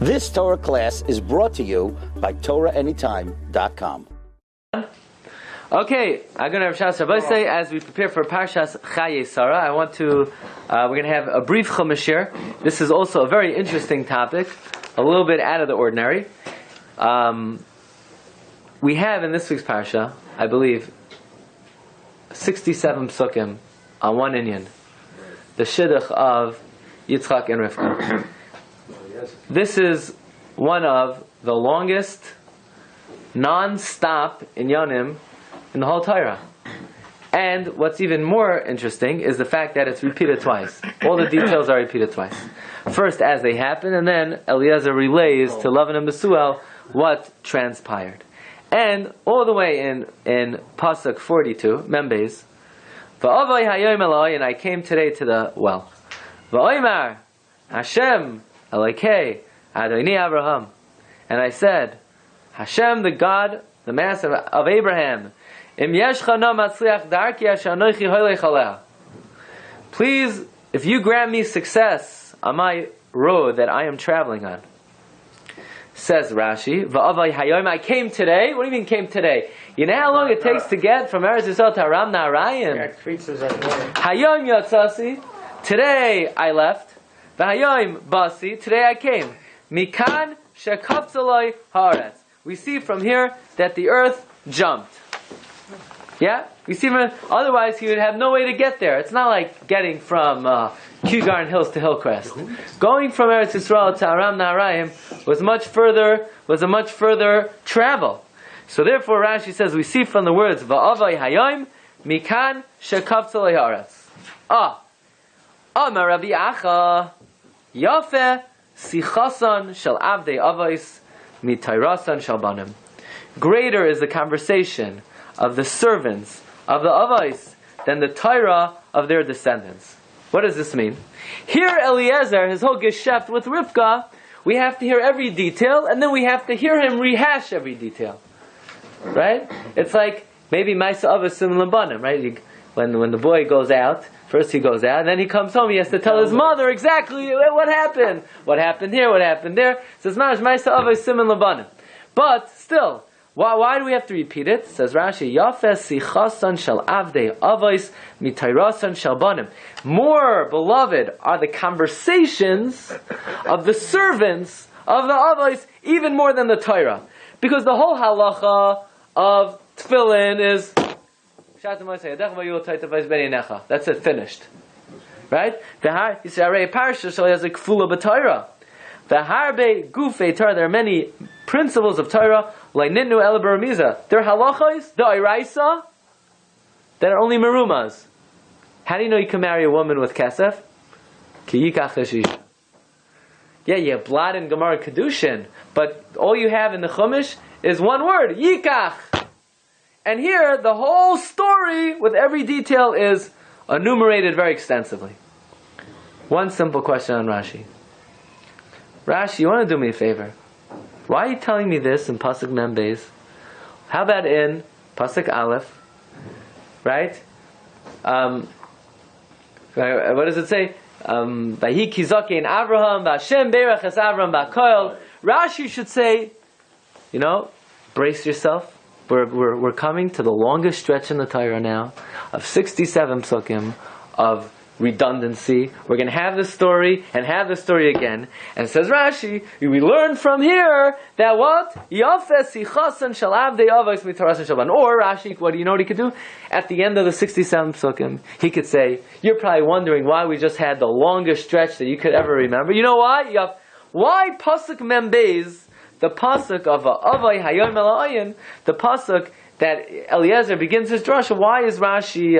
This Torah class is brought to you by TorahAnytime.com. Okay, I'm going to have Shas Rabbi say as we prepare for Parshas Chayei Sarah. I want to. We're going to have a brief Chumash here. This is also a very interesting topic, a little bit out of the ordinary. We have in this week's Parsha, I believe, 67 psukim on one inyan, the shidduch of Yitzchak and Rivka. This is one of the longest non-stop inyanim in the whole Torah. And what's even more interesting is the fact that it's repeated twice. All the details are repeated twice. First as they happen, and then Eliezer relays to Lavan and Besuel what transpired. And all the way in Pasuk 42, Membez, Va'avai hayom eloi, and I came today to the well. Va'oimar, Hashem, Elokei, Adoni Abraham. And I said, Hashem, the God, the Master of Abraham, Im yeshcha no matzliach darki asher anochi holech aleh. Please, if you grant me success on my road that I am traveling on. Says Rashi, Va'avai hayom, I came today. What do you mean came today? You know how long it takes to get from Eretz Yisrael to Aram Naharaim? Hayom yatzasi. Today I left. V'hayom basi. Today I came. Mikan shekaftzaloi haaretz. We see from here that the earth jumped. Yeah? We see from, otherwise he would have no way to get there. It's not like getting from Kugarn Hills to Hillcrest. Going from Eretz Yisrael to Aram Naharaim was a much further travel. So therefore Rashi says we see from the words Va'avai hayom mikan shekaftzaloi haaretz. Amar Rabbi Acha Yafeh sichasan shel avdei avos mitayrasan shel banim. Greater is the conversation of the servants of the avos than the Torah of their descendants. What does this mean? Here Eliezer, his whole geschäft with Rivka, we have to hear every detail, and then we have to hear him rehash every detail. Right? It's like maybe Maisa Avos Sim Labanim, right? When the boy goes out, first he goes out, and then he comes home, he has to tell his mother exactly what happened. What happened here, what happened there. Says Maisa Avos Sim Labanim. But still, why do we have to repeat it? Says Rashi, Yafes sichasan shel avdei avos mitayrasan shel banim. More beloved are the conversations of the servants of the avos, even more than the Torah. Because the whole halacha of tefillin is that's it, finished. Right? You say, Parshas, so he has a kfula b'Torah. There are many principles of Torah, like nitnu el baramiza. They're halachos, the iraisa, that are only merumas. How do you know you can marry a woman with kesef? Ki yikach hashish. Yeah, you have blood in Gemara Kedushin, but all you have in the Chumash is one word, yikach. And here, the whole story, with every detail, is enumerated very extensively. One simple question on Rashi. Rashi, you want to do me a favor? Why are you telling me this in Pasuk Mem Beis? How about in Pasuk Aleph? Right? What does it say? Vahi kizakein Avraham, Vashem berach es Avraham ba'koil. Rashi should say, brace yourself. We're coming to the longest stretch in the Torah now of 67 psukim of redundancy. We're going to have the story and have the story again. And it says Rashi, we learn from here that what? Yafes sichasan shel avdei avos mitayrasan shel banim. Or Rashi, what do you know what he could do? At the end of the 67 psukim, he could say, you're probably wondering why we just had the longest stretch that you could ever remember. You know why? Why Pasuk Mem Beis, the Pasuk of Avai Hayom Eloyin, the Pasuk that Eliezer begins his drasha, why is Rashi...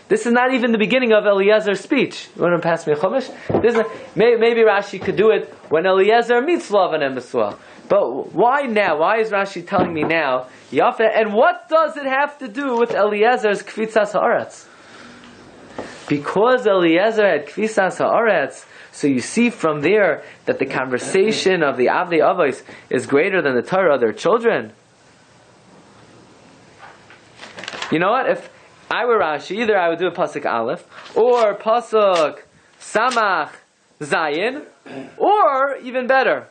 this is not even the beginning of Eliezer's speech. You want to pass me a Chumash? Maybe Rashi could do it when Eliezer meets Lavan and Besuel. But why now? Why is Rashi telling me now? Yafeh, and what does it have to do with Eliezer's Kfitzas Haaretz? Because Eliezer had Kfitzas Haaretz, so you see from there that the conversation of the Avdei Avos is greater than the Torah of their children. You know what? If I were Rashi, either I would do a Pasuk Aleph, or Pasuk Samach Zayin, or even better,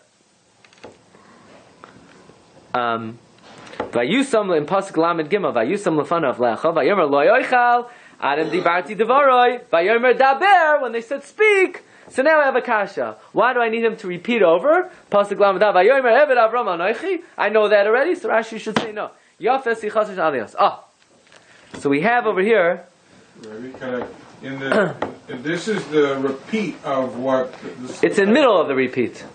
Vayusam in pasuk lamed gimel. Vayusam lefanav lecha. Vayomer lo yochal. Adam dibarti devaroi. Vayomer daber. When they said speak. So now I have a kasha. Why do I need him to repeat over? Pasuk lamed dav. Vayomer eved Avram anochi. I know that already. So Rashi should say no. Yafes yichasish alios. So we have over here. This is the repeat of what. It's in the middle of the repeat.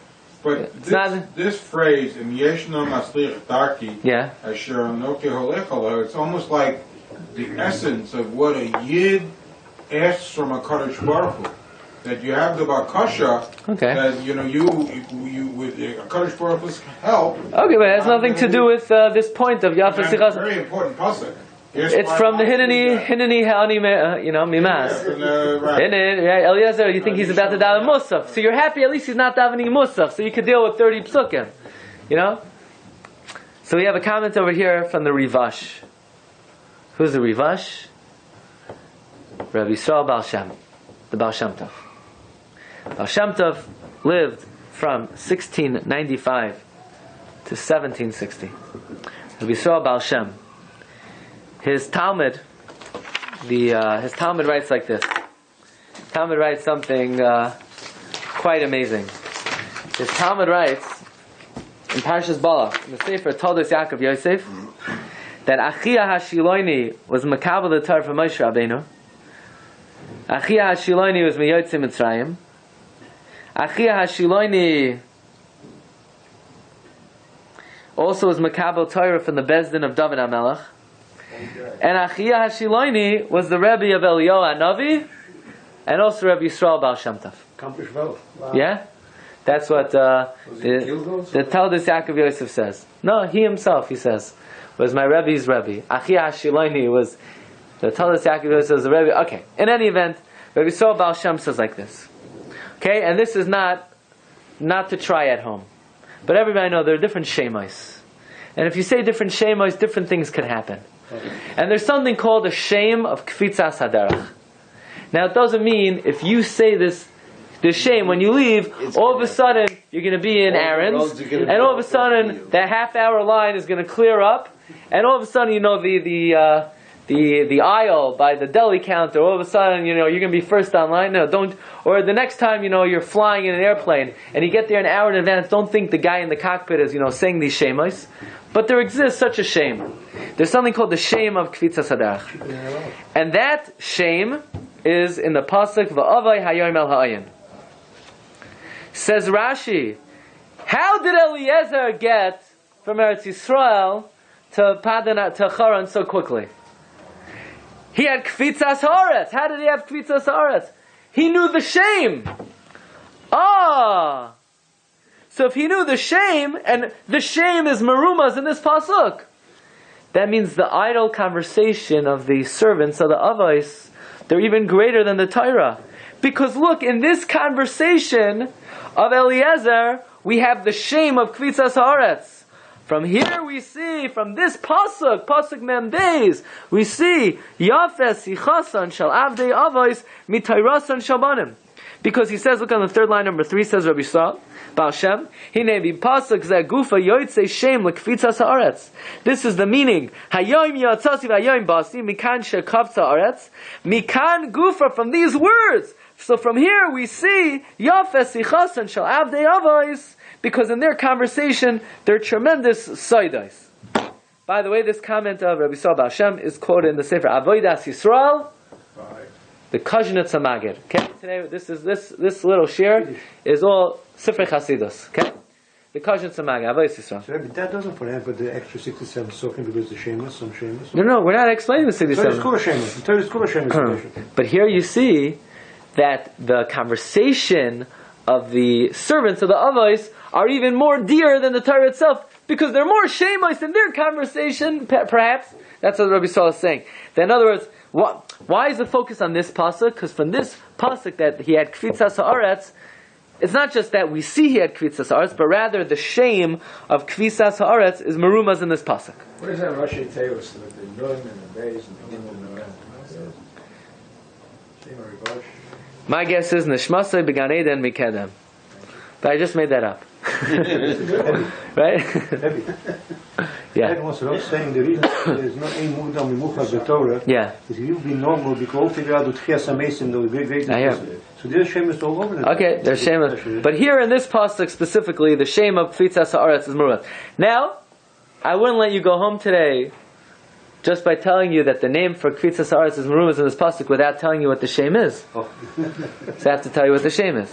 But this phrase in Yeshna Maslich Darki, Asher Noke Holekala, it's almost like the essence of what a Yid asks from a Kadosh Baruch Hu. That you have the Bakasha, that you with a Kadosh Baruch Hu's help. Okay, but it has nothing to do with this point of Yafes Yichas. Very important pasuk. It's from the Hineni Ha'ani Mimas. Eliezer, you think he's about to daven Musaf. So you're happy at least he's not davening Musaf, so you could deal with 30 psukim. So we have a comment over here from the Rivash. Who's the Rivash? Rabbi Yisrael Baal Shem, the Baal Shem Tov. Baal Shem Tov lived from 1695 to 1760. Rabbi Yisrael Baal Shem. His Talmud, his Talmud writes like this. Talmud writes something quite amazing. His Talmud writes in Parshas Baal, in the Sefer Toldos Yaakov Yosef, that Achia HaShiloini was Makabel the Torah from Moshe Rabbeinu. Achia HaShiloini was Meyotze Mitzrayim. Achia HaShiloini also was Makabel Torah from the Bezdin of David HaMelech. And Achia HaShiloini was the Rebbe of Eliyahu HaNavi, and also Rabbi Yisrael Baal Shem Tov. Accomplished well. Wow. Yeah? That's what the Talmud Yaakov Yosef says. No, he himself, he says, was my Rebbe's Rebbe. Achia HaShiloini was, the Talmud Yaakov Yosef says the Rebbe. Okay, in any event, Rabbi Yisrael Baal Shem says like this. Okay, and this is not to try at home. But everybody knows there are different shemos. And if you say different shemos, different things can happen. And there's something called a shem of kfitzas haderach. Now it doesn't mean if you say this shem when you leave, all of a sudden you're going to be in errands, and all of a sudden that half-hour line is going to clear up, and all of a sudden the aisle by the deli counter, all of a sudden you're going to be first online. No, don't. Or the next time you're flying in an airplane and you get there an hour in advance, don't think the guy in the cockpit is saying these shemos. But there exists such a shame. There's something called the shame of kfitzas haderach, and that shame is in the pasuk va'avai hayom el ha'ayin. Says Rashi, how did Eliezer get from Eretz Yisrael to Charan so quickly? He had kfitzas haaretz. How did he have kfitzas haaretz? He knew the shame. So if he knew the shame, and the shame is marumas in this pasuk, that means the idle conversation of the servants of the avos, they're even greater than the Torah. Because look, in this conversation of Eliezer, we have the shame of kfitzas haaretz. From here we see, from this pasuk mem beis, we see Yafes yichasan shal avdei avos mitayrasan shalbanim. Because he says, look on the third line, number 3, says Rabbi Yisrael Baal Shem, Hine bi pasuk ze gufa yoytze shem lekfitzas haaretz. This is the meaning. Hayom yatzasi v'hayom basi mikan shekavtza haaretz. Mikan gufa, from these words. So from here we see Yafes yichasan shal avdei avos, because in their conversation they're tremendous soidos. By the way, this comment of Rabbi Yisrael Baal Shem is quoted in the Sefer Avodas Yisrael, the Kajnitz Magid. Okay, today this little shir is all Sifrei Chasidus. Okay, the Kajnitz Magid, Avodas Yisrael. So that doesn't put the extra 67 soaking because the shameless, some shameless. No, we're not explaining the 67. So it's called a shameless. It's called a shameless. But here you see that the conversation of the servants of the avos are even more dear than the Torah itself, because they're more shemos in their conversation, perhaps. That's what Rabbi Saul is saying. That in other words, why is the focus on this pasuk? Because from this pasuk that he had kfitzas haaretz, it's not just that we see he had kfitzas haaretz, but rather the shame of kfitzas haaretz is marumas in this pasuk. What is that Rashi Teos with the nun and the beis and the nun and the My guess is Nishmasei Began Eden Mikedem. But I just made that up. Right? Heavy. Yeah. That was not saying the reason there's not any mukdam mimuchas the Torah. Yeah. Is it will be normal because figure out the tchias amesim the so there's shemus all over. Okay, there's Shem. But here in this pasuk specifically, the Shem of Kvitzas Haaretz is Merumas. Now, I wouldn't let you go home today just by telling you that the name for Kvitzas Haaretz is Merumas in this pasuk without telling you what the Shem is. So I have to tell you what the Shem is.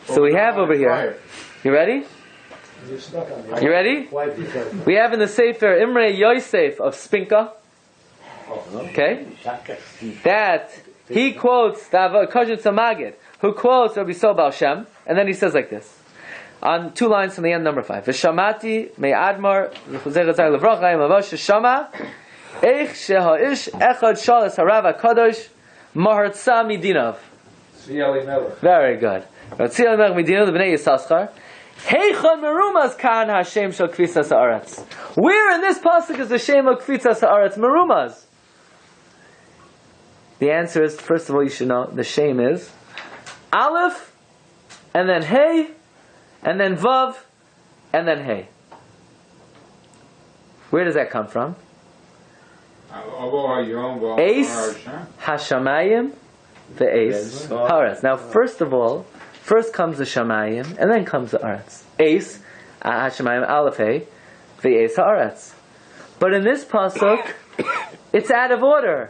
So we have over here. You ready? You ready? We have in the Sefer Imre Yosef of Spinka. Okay? That he quotes the Kajut Samagid, who quotes Rabbi Baal Shem, and then he says like this. On 2 lines from the end, number 5. V'shamati me'admar v'chuzer zay levrocha im avosh shama eich sheha'ish echad shalas harav hakadosh mahartza midinav. Very good. Ratzia Melech midinav the bnei Yisachar. Heichon merumas kan Hashem shel kvisas haaretz. Where in this pasuk is the Shem of kvisas haaretz merumas? The answer is, first of all, you should know the Shem is Aleph, and then Hey, and then Vav, and then Hey. Where does that come from? Eis Hashamayim, the Eis Haaretz. Now, first of all, first comes the Shamayim, and then comes the Haaretz. Eis Hashamayim Aleph Hey, the Eis Haaretz. But in this pasuk, it's out of order.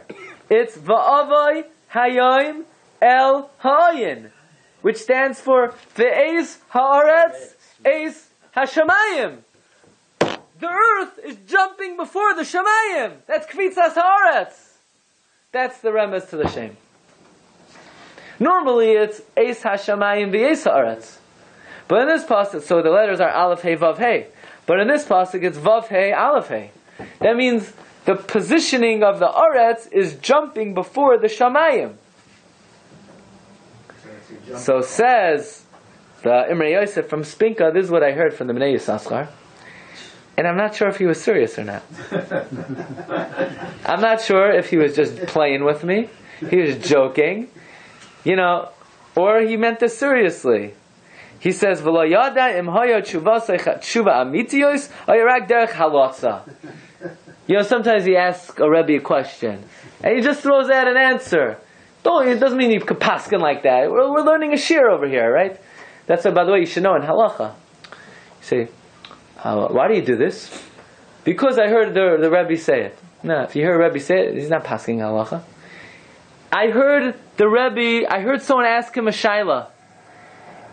It's Va'avai Hayayim El Ha'ayin, which stands for Ve'ez Ha'aretz Eis Hashamayim. The earth is jumping before the Shamayim. That's Kvitzas Haaretz. That's the remes to the Shem. Normally it's Eis Hashamayim Ve'ez Ha'aretz. But in this pasuk, so the letters are Aleph Hey Vav Hey. But in this pasuk it's Vav Hey Aleph Hey. That means the positioning of the Aretz is jumping before the Shamayim. So says the Imre Yosef from Spinka, this is what I heard from the Bnei Yisachar. And I'm not sure if he was serious or not. I'm not sure if he was just playing with me. He was joking. Or he meant this seriously. He says, V'lo yada im hoyo tshuva amitiyos oyerak derech halotza. Sometimes he asks a Rebbe a question, and he just throws out an answer. It doesn't mean you could paskin like that. We're learning a shiur over here, right? That's why, by the way, you should know in halacha. You say, why do you do this? Because I heard the Rebbe say it. No, if you hear a Rebbe say it, he's not paskin halacha. I heard someone ask him a shaila.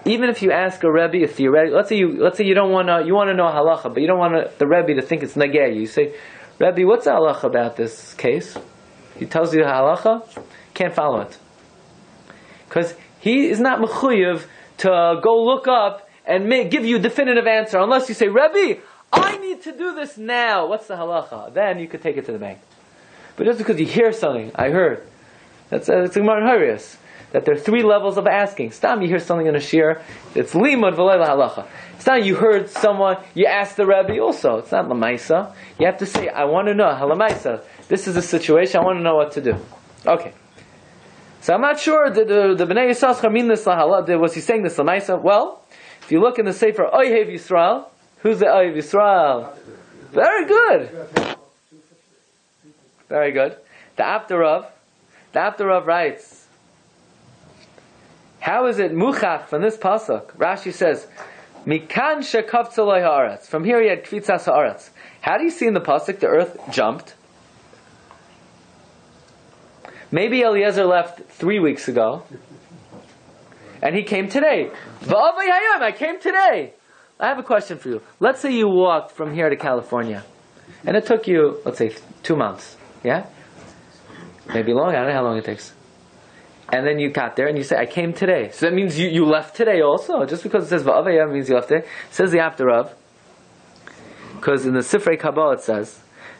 Even if you ask a Rebbe a theoretical, let's say you don't want to, you want to know halacha, but you don't want the Rebbe to think it's nageh. You say, Rebbe, what's the halacha about this case? He tells you the halacha, can't follow it. Because he is not mechuyev to go look up and give you a definitive answer, unless you say, Rebbe, I need to do this now. What's the halacha? Then you could take it to the bank. But just because you hear something, I heard, that's a Gemara in Harius, that there are 3 levels of asking. Stam, you hear something in a shiur, it's limud v'lei halacha. Stam, you heard someone, you asked the Rebbe also. It's not lamaisa. You have to say, I want to know, halamaisa. This is a situation, I want to know what to do. Okay. So I'm not sure that the Bnei Yisachar mean this lahala. Was he saying this lamaisa? Well, if you look in the Sefer Oyev Yisrael, who's the Oyev Yisrael? Very good. Very good. The After writes, how is it muchach from this pasuk? Rashi says, "Mikan shekavtza loy haaretz." From here he had kvitzas haaretz. How do you see in the pasuk the earth jumped? Maybe Eliezer left 3 weeks ago, and he came today. V'avay hayom, I came today. I have a question for you. Let's say you walked from here to California, and it took you, let's say, 2 months. Yeah, maybe long. I don't know how long it takes. And then you got there and you say, I came today. So that means you left today also. Just because it says Va'avaya means you left today. It says the after of. Because in the Sifrei Kabbalah it says,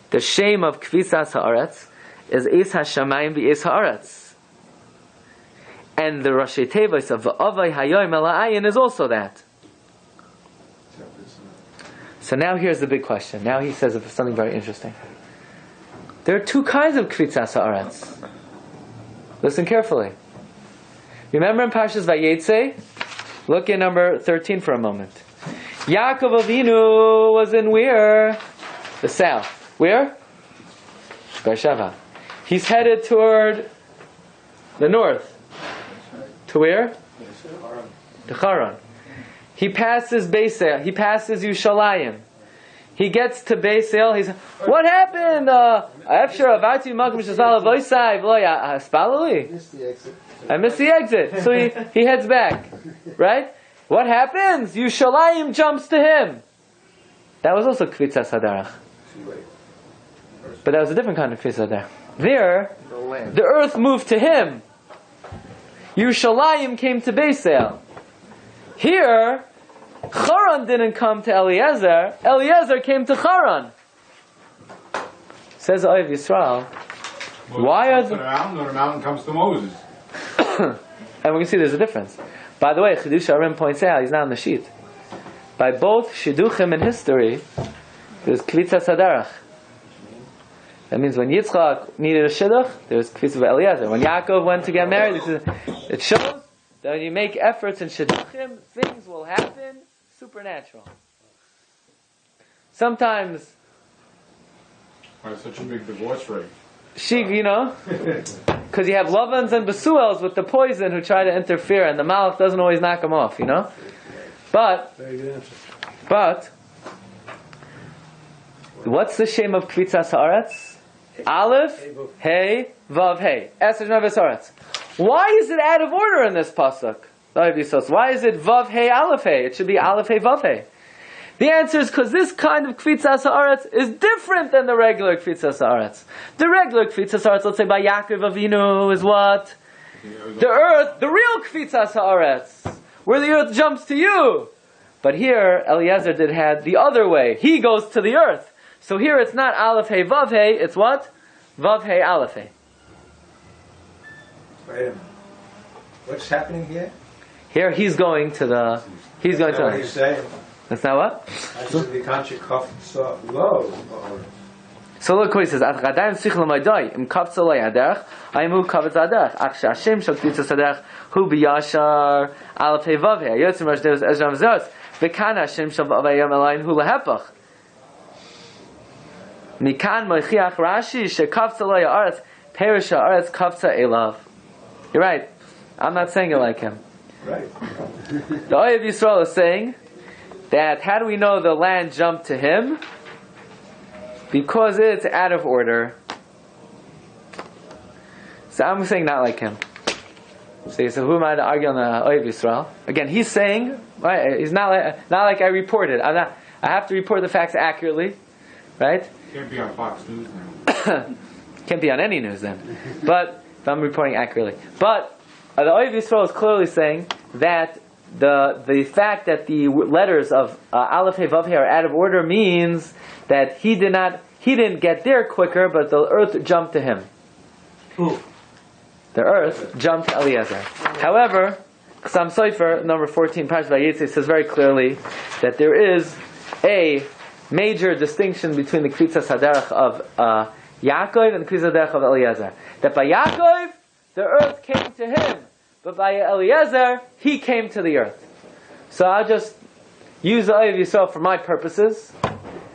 the Shem of Kvisas Haaretz is Eis HaShamayim v'Eis Haaretz. And the Rashi Tevos of Va'avay Hayoim Ela'ayin is also that. So now here's the big question. Now he says something very interesting. There are 2 kinds of Kvisas Haaretz. Listen carefully. Remember in Parshas Vayetze? Look at number 13 for a moment. Yaakov Avinu was in where? The south. Where? Beersheba. He's headed toward the north. To where? To Charan. He passes Beisel. He passes Yushalayim. He gets to Beisel. He's, what happened? I missed the exit. So he heads back. Right? What happens? Yushalayim jumps to him. That was also Kvitzas Hadarach. But that was a different kind of Kvitzas Hadarach. There, the earth moved to him. Yushalayim came to Beisel. Here, Charan didn't come to Eliezer. Eliezer came to Charan. Says Oyev Yisrael. Why are the mountain, or the mountain comes to Moses? And we can see there's a difference. By the way, Chidush Arim points out, he's not on the sheet. By both Shidduchim in history, there's Kvitzas Hadarach. That means when Yitzchak needed a Shidduch, there's Kvitzas Eliezer. When Yaakov went to get married, it shows that when you make efforts in Shidduchim, things will happen supernatural. Sometimes Why such a big divorce rate? Because you have Lavans and Besuels with the poison who try to interfere, and the Malach doesn't always knock them off, But what's the Shem of Kvitzas Haaretz? Aleph, Hey, Vav, Hey. Eser Navis Haaretz. Why is it out of order in this pasuk? Why is it Vav, Hey, Aleph, Hey? It should be Aleph, Hey, Vav, Hey. The answer is because this kind of Kvitzas Haaretz is different than the regular Kvitzas Haaretz. The regular Kvitzas Haaretz, let's say by Yaakov Avinu, is what? The earth, the real Kvitzas Haaretz, where the earth jumps to you. But here, Eliezer had the other way. He goes to the earth. So here it's not Aleph Hey Vav Hey, it's what? Vav Hey Aleph Hey. Wait a minute. What's happening here? Here he's going to the. He's going to. What he's saying. That's not what? So low. So look what he says. At Gadayim Sichel Maydai Im Kavtza Layaderch Aimu Kavetz Aderch Ach Shashem Shal Kvitzas Aderch Hu Biyashar Aleph Hey Vav Hey Yotzim Rosh Deus Ezra Mzos V'Kana Hashem Shal Vayam Elayin Hu Lahepach Mikan Moichiach Rashi Shekavtza Layaretz Perish Haaretz Kavtza Elav. You're right. I'm not saying it like him. Right. The Oyev Yisrael is saying that how do we know the land jumped to him? Because it's out of order. So I'm saying not like him. So who am I to argue on the Oyev Yisrael? Again, he's saying, right, he's not like I reported. I have to report the facts accurately, right? Can't be on Fox News now. Can't be on any news then. But if I'm reporting accurately. But the Oyev Yisrael is clearly saying that the fact that the letters of Aleph Hey Vav Hey are out of order means that he didn't get there quicker, but the earth jumped to him. Who? The earth jumped to Eliezer. However, Chassam Sofer, number 14, Parshas Vayetze, says very clearly that there is a major distinction between the Kvitzas Haderach of Yaakov and the Kvitzas Haderach of Eliezer. That by Yaakov, the earth came to him. But by Eliezer, he came to the earth. So I'll just use the Oyev Yisrael for my purposes.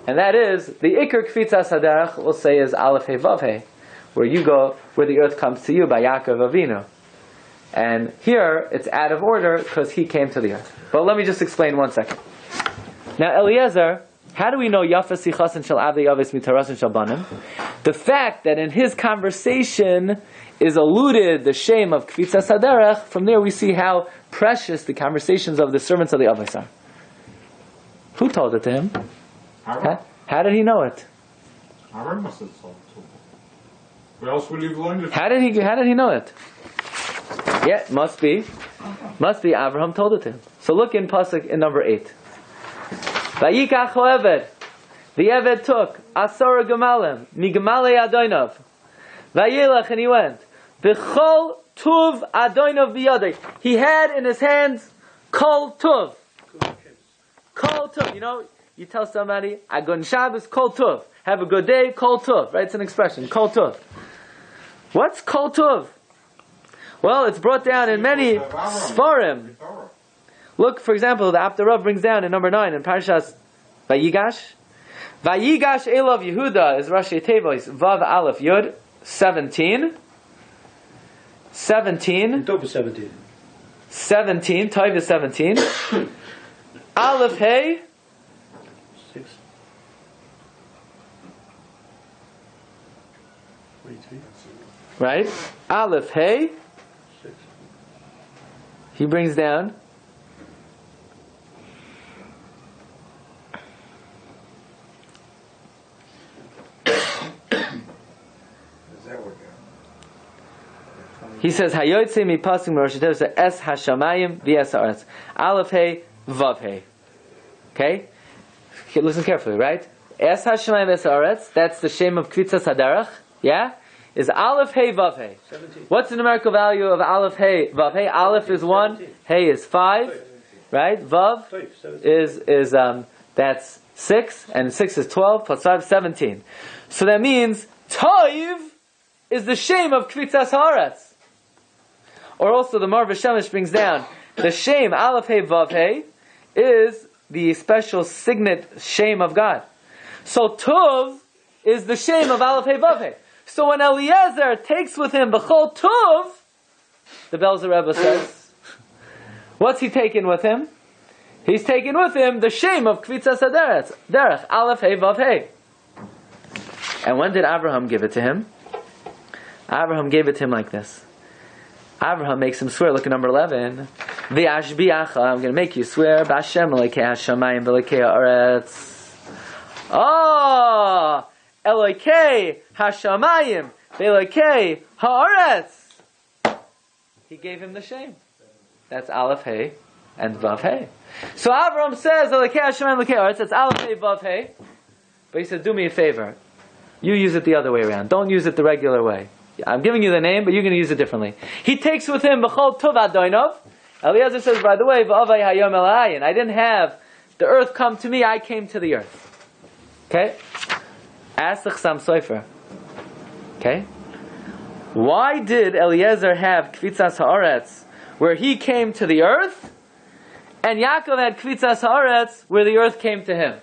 And that is, the Iker Kvitzas Haderach, we'll say, is Aleph Hey Vav Hey, where you go, where the earth comes to you by Yaakov Avinu. And here, it's out of order because he came to the earth. But let me just explain 1 second. Now Eliezer, how do we know Yafa Sichasin Shal Avei Yavis Mitarasin Shal Banim? The fact that in his conversation is alluded the shame of Kvitzas Haderach, from there we see how precious the conversations of the servants of the Avos are. Who told it to him? How did he know it? Aaron must have told him. Where else would he have learned it? How did he know it? Yeah, must be Abraham told it to him. So look in pasuk in number 8. Vayikach Eved. The Eved took Asara Gemalim Migemalei Adoinav. Vayelach, and he went. B'chol tuv Adoinav biyadei. He had in his hands kol tuv. Kol tuv. You tell somebody, Agon Shabbos kol tuv. Have a good day, kol tuv. Right? It's an expression, kol tuv. What's kol tuv? Well, it's brought down in many Sfarim. Look, for example, the Aptarav brings down in number 9 in Parshas Vayigash. Vayigash Elov Yehuda is Rashi Tevois Vav Aleph Yud 17. 17. Tov is 17. 17. Tov is 17. Aleph Hey. 6. 43. Right? Aleph Hey. 6. He brings down. He says, "Hayotze mi pasuk Rosh Hashanah es hashamayim v'es haaretz aleph hey vav hey." Okay, listen carefully, right? Es hashamayim v'es haaretz. That's the Shem of Kvitzas Hadarach. Yeah, is aleph hey vav hey. 17. What's the numerical value of aleph hey vav hey? Aleph is 1, 17. hey is 5, right? Vav is that's 6, and 6 is 12 plus 5 17. So that means Toiv is the Shem of Kvitzas Haaretz. Or also the Mar V'Shemesh brings down the Shem Aleph Hey Vav Hey is the special signet Shem of God. So Tuv is the Shem of Aleph Hey Vav Hey. So when Eliezer takes with him B'chol Tuv, the Belzer Rebbe says, what's he taking with him? He's taking with him the Shem of Kvitzas Haderech, Derech Aleph Hey Vav Hey. And when did Abraham give it to him? Abraham gave it to him like this. Abraham makes him swear. Look at number 11. V'ashbiacha, I'm going to make you swear. B'Hashem Elokei Hashamayim v'Elokei Haaretz. Oh, Elokei Hashamayim v'Elokei Haaretz. He gave him the shame. That's Aleph Hey and Vav Hey. So Abraham says Elokei Hashamayim v'Elokei Haaretz. That's Aleph Hey Vav Hey. But he said, do me a favor. You use it the other way around. Don't use it the regular way. I'm giving you the name, but you're going to use it differently. He takes with him B'chol Tov Adoinov. Eliezer says, by the way, V'avai Hayom Elayin. I didn't have the earth come to me, I came to the earth. Okay? Ask the Chassam Sofer. Okay? Why did Eliezer have Kvitzas Haaretz where he came to the earth, and Yaakov had Kvitzas Haaretz where the earth came to him?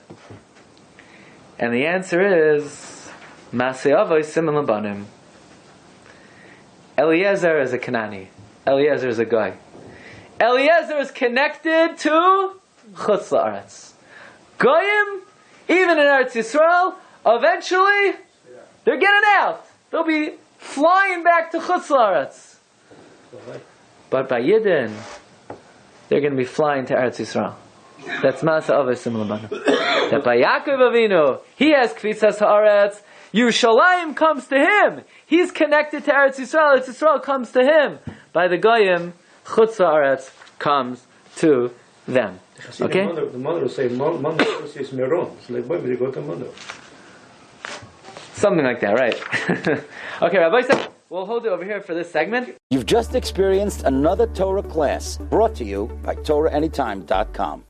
And the answer is Masei Avos Siman Labanim. Eliezer is a Kanani. Eliezer is a guy. Eliezer is connected to Chutz La'aretz. Goyim, even in Eretz Yisrael, eventually they're getting out. They'll be flying back to Chutz La'aretz. But by Yidden, they're going to be flying to Eretz Yisrael. That's Masa Avos Siman Labanim. That by Yaakov Avinu, he has Kvitzas Haaretz. Yerushalayim comes to him. He's connected to Eretz Yisrael. Eretz Yisrael comes to him. By the Goyim, Chutz Haaretz comes to them. Okay? The mother will say, Mother is Meron. It's like, why would you go to Mother? Something like that, right? Okay, Rabbi said, we'll hold it over here for this segment. You've just experienced another Torah class brought to you by TorahAnytime.com.